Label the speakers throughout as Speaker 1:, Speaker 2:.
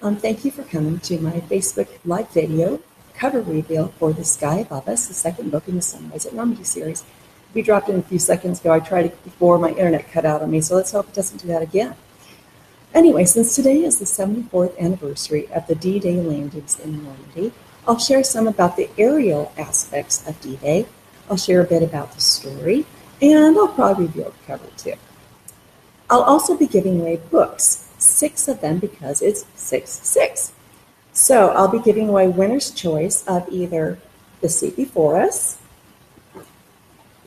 Speaker 1: Thank you for coming to my Facebook live video cover reveal for The Sky Above Us, the second book in the Sunrise at Normandy series. If you dropped in a few seconds ago, I tried it before my internet cut out on me, so let's hope it doesn't do that again. Anyway, since today is the 74th anniversary of the D-Day landings in Normandy, I'll share some about the aerial aspects of D-Day. I'll share a bit about the story, and I'll probably reveal the cover too. I'll also be giving away books, 6 of them because it's 6-6. So I'll be giving away winner's choice of either The Sea Before Us,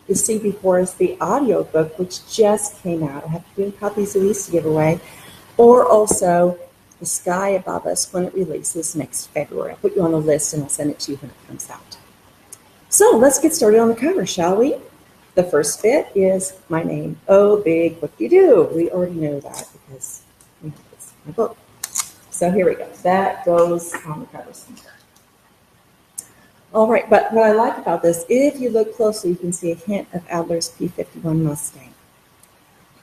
Speaker 1: The Sea Before Us, the audio book, which just came out. I have 3 copies of these to give away, or also The Sky Above Us when it releases next February. I'll put you on a list and I'll send it to you when it comes out. So let's get started on the cover, shall we? The first bit is my name. Oh, big, what do you do? We already know that because it's my book. So here we go. That goes on the cover somewhere. All right, but what I like about this, if you look closely, you can see a hint of Adler's P-51 Mustang.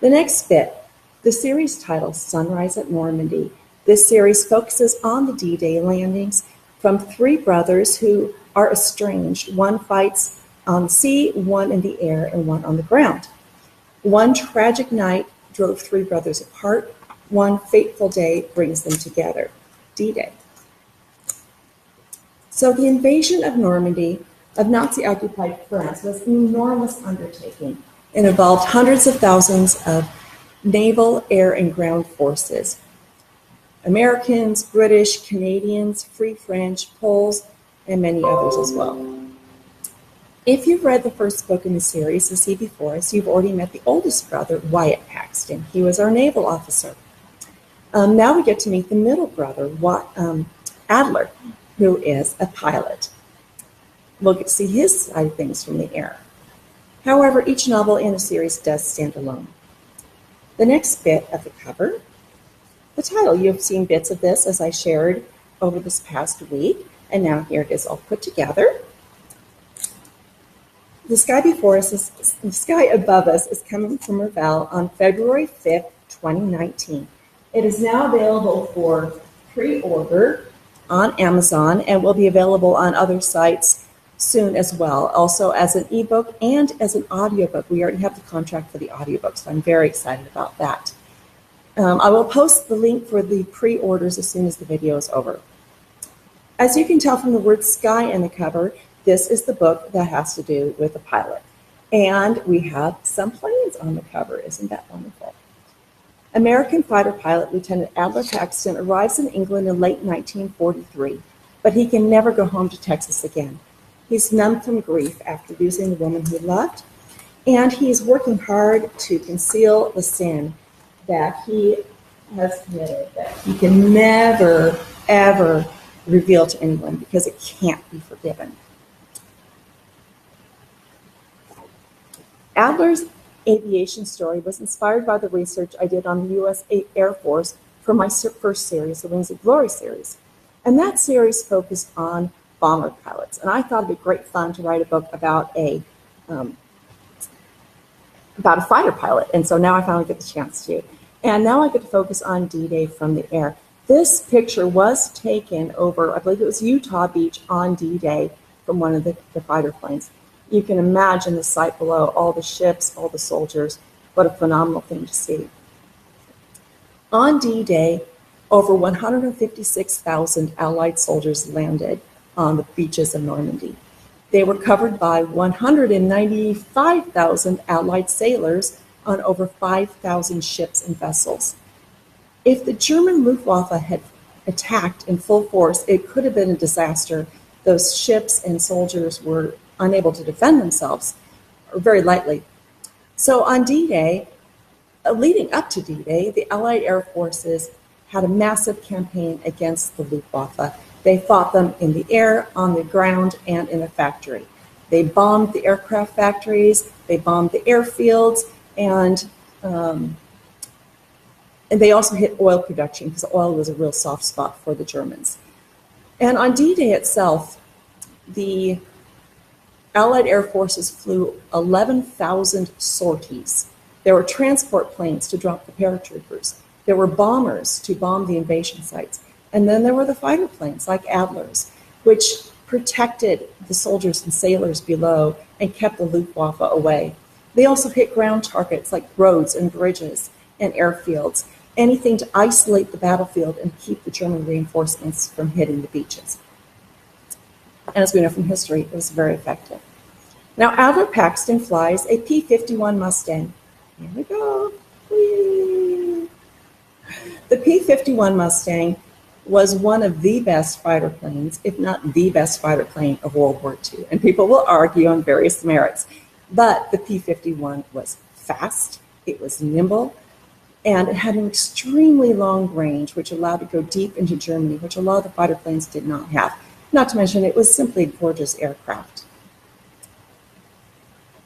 Speaker 1: The next bit, the series title, Sunrise at Normandy. This series focuses on the D-Day landings from 3 brothers who are estranged. One fights on the sea, one in the air, and one on the ground. One tragic night drove 3 brothers apart. One fateful day brings them together, D-Day. So the invasion of Normandy, of Nazi-occupied France, was an enormous undertaking. It involved hundreds of thousands of naval, air, and ground forces. Americans, British, Canadians, Free French, Poles, and many others as well. If you've read the first book in the series, The Sea Before Us, you've already met the oldest brother, Wyatt Paxton. He was our naval officer. Now we get to meet the middle brother, Adler, who is a pilot. We'll get to see his side of things from the air. However, each novel in the series does stand alone. The next bit of the cover, the title. You've seen bits of this as I shared over this past week, and now here it is all put together. The Sky Before Us, The Sky Above Us is coming from Revell on February 5th, 2019. It is now available for pre-order on Amazon and will be available on other sites soon as well, also as an ebook and as an audiobook. We already have the contract for the audiobook, so I'm very excited about that. I will post the link for the pre-orders as soon as the video is over. As you can tell from the word sky in the cover, this is the book that has to do with a pilot. And we have some planes on the cover. Isn't that wonderful? American fighter pilot Lieutenant Adler Paxton arrives in England in late 1943, but he can never go home to Texas again. He's numb from grief after losing the woman he loved, and he's working hard to conceal the sin that he has committed, that he can never, ever reveal to anyone because it can't be forgiven. Adler's aviation story was inspired by the research I did on the U.S. Air Force for my first series, the Wings of Glory series. And that series focused on bomber pilots. And I thought it'd be great fun to write a book about a fighter pilot. And so now I finally get the chance to. And now I get to focus on D-Day from the air. This picture was taken over, I believe it was Utah Beach on D-Day from one of the fighter planes. You can imagine the sight below, all the ships, all the soldiers. What a phenomenal thing to see. On D-Day, over 156,000 Allied soldiers landed on the beaches of Normandy. They were covered by 195,000 Allied sailors on over 5,000 ships and vessels. If the German Luftwaffe had attacked in full force, it could have been a disaster. Those ships and soldiers were unable to defend themselves, or very lightly. So on D-Day, leading up to D-Day, the Allied Air Forces had a massive campaign against the Luftwaffe. They fought them in the air, on the ground, and in a factory. They bombed the aircraft factories, they bombed the airfields, and they also hit oil production because oil was a real soft spot for the Germans. And on D-Day itself, the Allied Air Forces flew 11,000 sorties. There were transport planes to drop the paratroopers. There were bombers to bomb the invasion sites. And then there were the fighter planes like Adlers, which protected the soldiers and sailors below and kept the Luftwaffe away. They also hit ground targets like roads and bridges and airfields, anything to isolate the battlefield and keep the German reinforcements from hitting the beaches. And as we know from history, it was very effective. Now, Adler Paxton flies a P-51 Mustang. Here we go. Whee! The P-51 Mustang was one of the best fighter planes, if not the best fighter plane of World War II. And people will argue on various merits. But the P-51 was fast, it was nimble, and it had an extremely long range, which allowed it to go deep into Germany, which a lot of the fighter planes did not have. Not to mention, it was simply a gorgeous aircraft.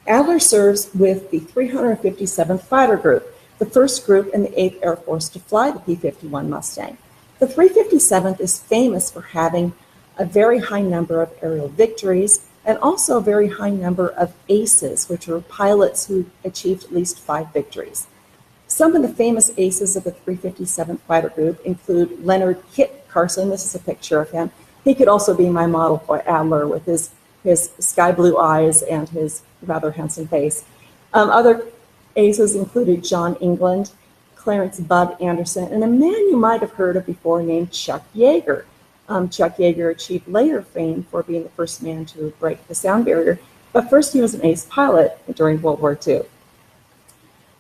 Speaker 1: Adler serves with the 357th Fighter Group, the first group in the 8th Air Force to fly the P-51 Mustang. The 357th is famous for having a very high number of aerial victories and also a very high number of aces, which are pilots who achieved at least 5 victories. Some of the famous aces of the 357th Fighter Group include Leonard Kit Carson. This is a picture of him. He could also be my model for Adler with his sky blue eyes and his rather handsome face. Other aces included John England, Clarence Bud Anderson, and a man you might have heard of before named Chuck Yeager. Chuck Yeager achieved later fame for being the first man to break the sound barrier, but first he was an ace pilot during World War II.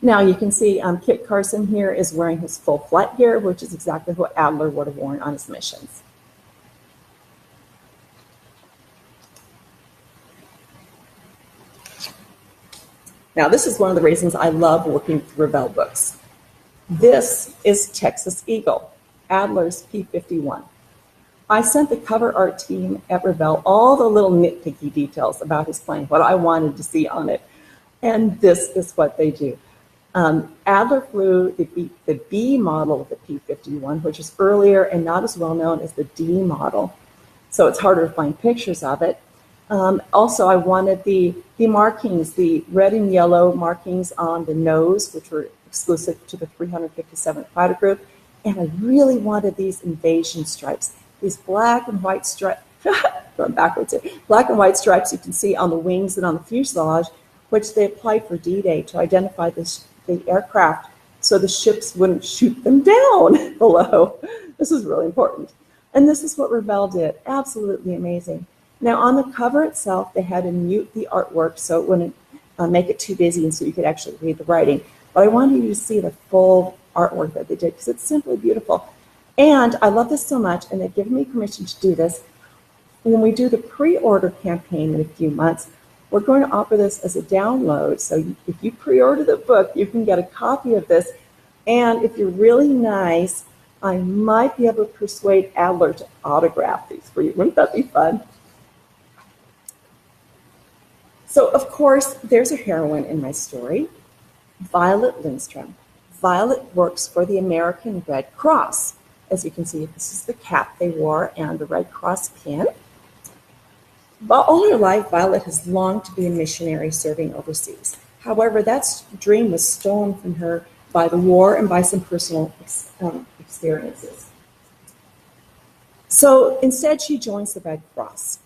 Speaker 1: Now you can see Kit Carson here is wearing his full flight gear, which is exactly what Adler would have worn on his missions. Now this is one of the reasons I love working with Revell Books. This is Texas Eagle, Adler's P-51. I sent the cover art team at Revell all the little nitpicky details about his plane, what I wanted to see on it, and this is what they do. Adler flew the B model of the P-51, which is earlier and not as well known as the D model, so it's harder to find pictures of it. Also, I wanted the markings, the red and yellow markings on the nose, which were exclusive to the 357th Fighter Group, and I really wanted these invasion stripes, these black and white stripes, going backwards here, black and white stripes you can see on the wings and on the fuselage, which they applied for D-Day to identify the aircraft so the ships wouldn't shoot them down below. This is really important. And this is what Revell did, absolutely amazing. Now on the cover itself, they had to mute the artwork so it wouldn't make it too busy and so you could actually read the writing. But I wanted you to see the full artwork that they did because it's simply beautiful. And I love this so much, and they've given me permission to do this. When we do the pre-order campaign in a few months, we're going to offer this as a download. So if you pre-order the book, you can get a copy of this. And if you're really nice, I might be able to persuade Adler to autograph these for you. Wouldn't that be fun? So, of course, there's a heroine in my story, Violet Lindstrom. Violet works for the American Red Cross. As you can see, this is the cap they wore and the Red Cross pin. But all her life, Violet has longed to be a missionary serving overseas. However, that dream was stolen from her by the war and by some personal experiences. So instead, she joins the Red Cross.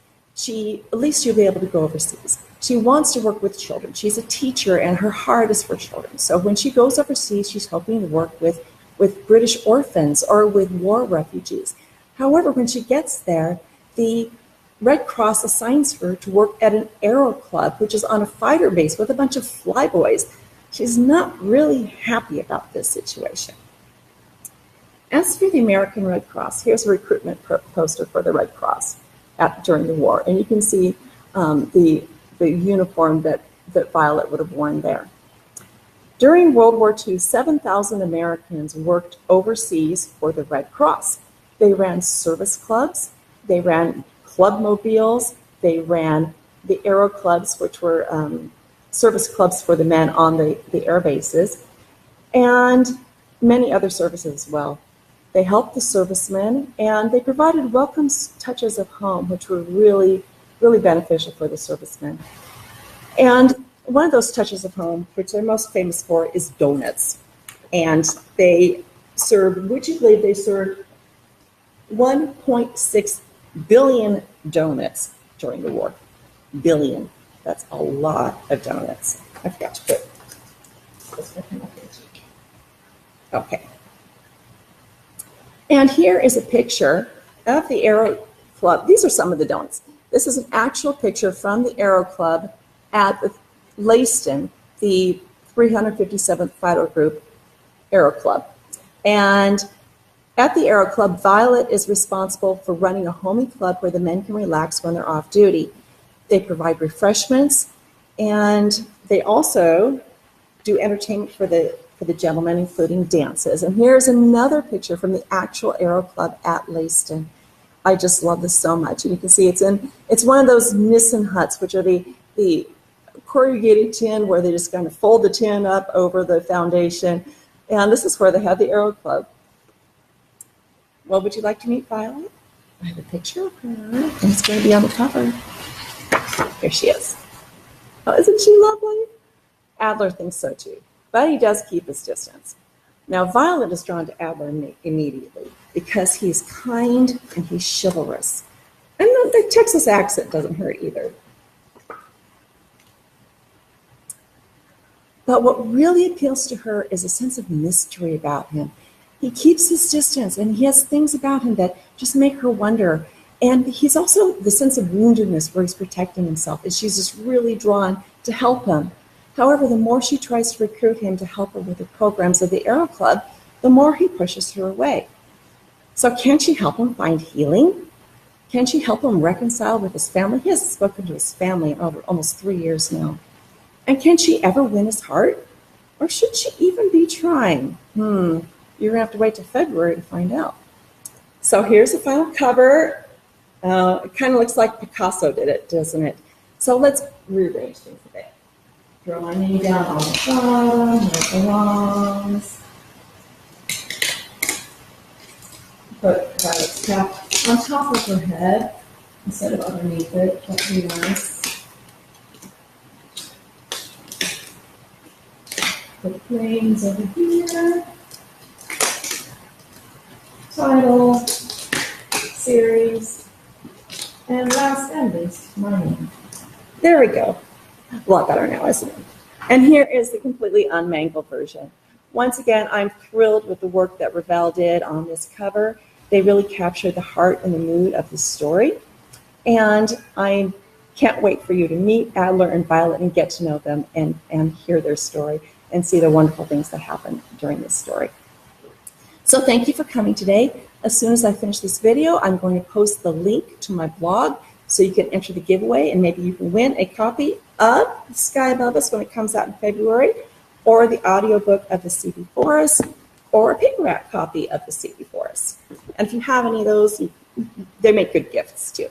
Speaker 1: At least she'll be able to go overseas. She wants to work with children. She's a teacher, and her heart is for children. So when she goes overseas, she's hoping to work with British orphans or with war refugees. However, when she gets there, the Red Cross assigns her to work at an aero club, which is on a fighter base with a bunch of flyboys. She's not really happy about this situation. As for the American Red Cross, here's a recruitment poster for the Red Cross during the war. And you can see the uniform that Violet would have worn there. During World War II, 7,000 Americans worked overseas for the Red Cross. They ran service clubs, they ran clubmobiles, they ran the aero clubs, which were service clubs for the men on the air bases, and many other services as well. They helped the servicemen, and they provided welcome touches of home, which were really, really beneficial for the servicemen. And one of those touches of home, which they're most famous for, is donuts. And they served, would you believe they served 1.6 billion donuts during the war. Billion. That's a lot of donuts. I forgot to put this one up here too. Okay. And here is a picture of the Aero Club. These are some of the donuts. This is an actual picture from the Aero Club at the Leiston, the 357th Fighter Group Aero Club. And at the Aero Club, Violet is responsible for running a homey club where the men can relax when they're off duty. They provide refreshments, and they also do entertainment for the gentlemen, including dances. And here's another picture from the actual Aero Club at Leiston. I just love this so much. And you can see it's one of those Nissen huts, which are the corrugated tin where they just kind of fold the tin up over the foundation. And this is where they have the Aero Club. Well, would you like to meet Violet? I have a picture of her, and it's going to be on the cover. Here she is. Oh, isn't she lovely? Adler thinks so too, but he does keep his distance. Now, Violet is drawn to Adler immediately because he's kind and he's chivalrous. And the Texas accent doesn't hurt either. But what really appeals to her is a sense of mystery about him. He keeps his distance, and he has things about him that just make her wonder. And he's also the sense of woundedness where he's protecting himself, and she's just really drawn to help him. However, the more she tries to recruit him to help her with the programs of the Aero Club, the more he pushes her away. So can she help him find healing? Can she help him reconcile with his family? He hasn't spoken to his family in over almost 3 years now. And can she ever win his heart? Or should she even be trying? You're going to have to wait till February to find out. So here's the final cover. It kind of looks like Picasso did it, doesn't it? So let's rearrange things a bit. Throw my knee down on the bottom, where it belongs. Put Violet's cap on top of her head instead of underneath it. That'd be nice. Put the planes over here. Title, series, and last and least, my name. There we go. A lot better now, isn't it? And here is the completely unmangled version. Once again, I'm thrilled with the work that Revell did on this cover. They really captured the heart and the mood of the story. And I can't wait for you to meet Adler and Violet and get to know them and hear their story and see the wonderful things that happen during this story. So thank you for coming today. As soon as I finish this video, I'm going to post the link to my blog so you can enter the giveaway, and maybe you can win a copy of The Sky Above Us when it comes out in February, or the audiobook of The Sleepy Forest, or a paperback copy of The Sleepy Forest. And if you have any of those, they make good gifts too.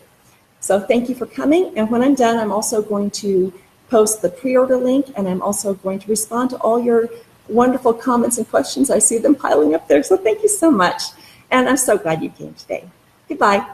Speaker 1: So thank you for coming, and when I'm done, I'm also going to post the pre-order link, and I'm also going to respond to all your wonderful comments and questions. I see them piling up there, so thank you so much. And I'm so glad you came today. Goodbye.